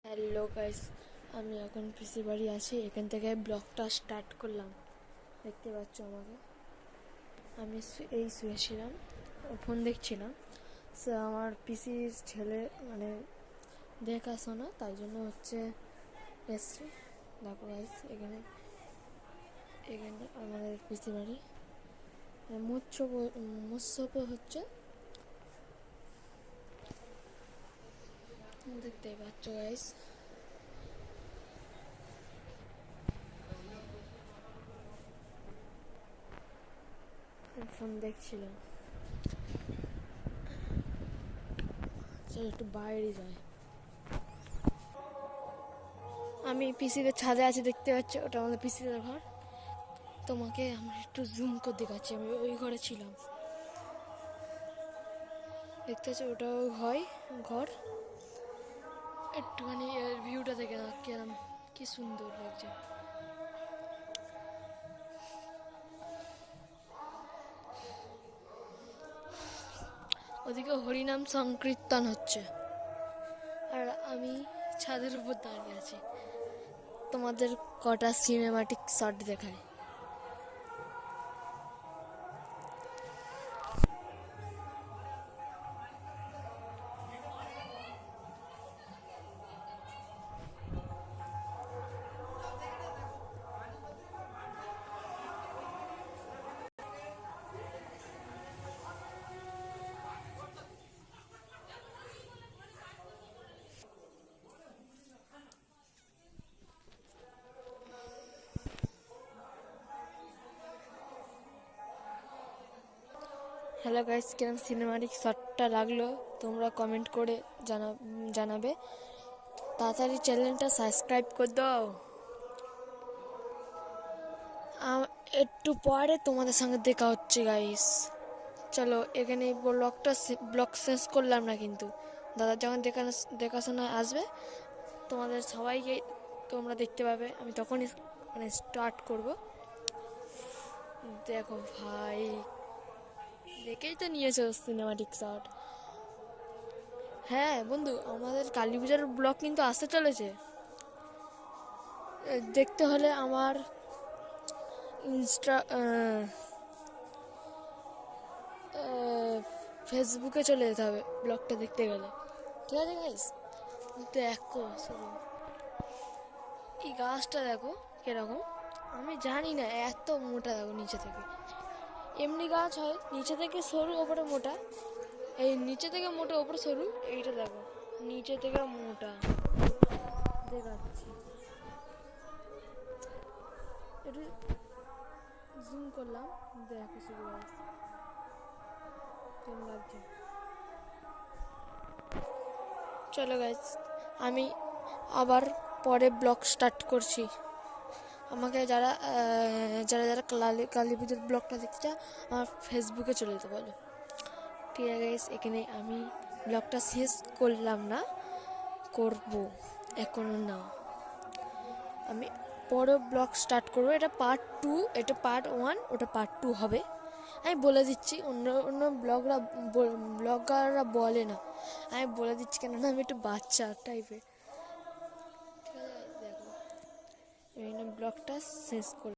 Hello guys, আমি এখন পিসি বাড়ি আছি। এখান থেকে ব্লগটা স্টার্ট করলাম। দেখতে পাচ্ছ আমাকে, আমি এই শুয়েছিলাম, ফোন দেখছিলাম। সে আমার পিসির ছেলে মানে দেখাশোনা, তাই জন্য হচ্ছে এসছি। দেখো গাইস, এখানে এখানে আমাদের পিসি বাড়ি মৎস্যপ হচ্ছে, দেখতেই পাচ্ছ গাইস। ফোন দেখছিলাম, চল একটু বাইরে যাই। আমি পিসিদের ছাদে আছি, দেখতে পাচ্ছ, ওটা আমাদের পিসিদের ঘর। তোমাকে আমরা একটু জুম করে দেখাচ্ছি, আমি ওই ঘরে ছিলাম, দেখতে পাচ্ছ, ওটাও হয় ঘর। একটুখানি এর ভিউটা দেখে না কেরম, কি সুন্দর লাগছে। ওদিকে হরিনাম সংকীর্তন হচ্ছে, আর আমি ছাদের উপর দাঁড়িয়ে আছি। তোমাদের কটা সিনেমাটিক শট দেখায়। হ্যালো গাইস, কিরম সিনেমাটিক শটটা লাগলো তোমরা কমেন্ট করে জানাবে। তাড়াতাড়ি চ্যানেলটা সাবস্ক্রাইব করে দাও। একটু পরে তোমাদের সঙ্গে দেখা হচ্ছে গাইস। চলো, এখানে ব্লগ শেষ করলাম না, কিন্তু দাদা যখন দেখাশোনা আসবে তোমাদের সবাইকে তোমরা দেখতে পাবে, আমি তখনই মানে স্টার্ট করব। দেখো ভাই, দেখেই তো নিয়েছো সিনেমাটিক শট। হ্যাঁ বন্ধু, আমাদের কালী পূজার ব্লগ কিন্তু আসতে চলেছে। দেখতে হলে আমার ইনস্টা ফেসবুকে চলে যেতে হবে ব্লগটা দেখতে গেলে। ঠিক আছে গাইস, দেখো শুধু এই গাছটা দেখো কিরকম। আমি জানি না, এত মোটা দেখো নিচে থেকে। এমনি গাছ হয় নিচে থেকে সরু ওপরে মোটা, এই নিচে থেকে মোটা ওপরে সরু। এইটা দেখো নিচে থেকে মোটা, দেখাচ্ছি একটু জুম করলাম, দেখো শুধু গাছ কেমন লাগছে। চলো গাইস, আমি আবার পরে ব্লগ স্টার্ট করছি। আমাকে যারা যারা যারা কালী পুজোর ব্লগটা দেখতে চাও, আমার ফেসবুকে চলে যেতে বলো। ঠিক আছে গাইস, এখানে আমি ব্লগটা শেষ করলাম না, করব এখনো না। আমি পরে ব্লগ স্টার্ট করবো। এটা পার্ট 2, এটা পার্ট 1, ওটা পার্ট 2 হবে। আমি বলে দিচ্ছি, অন্য অন্য ব্লগাররা বলে না, আমি বলে দিচ্ছি কেননা আমি একটু বাচ্চা টাইপের। ঠিক আছে, দেখো এই ব্লগটা শেষ করলাম।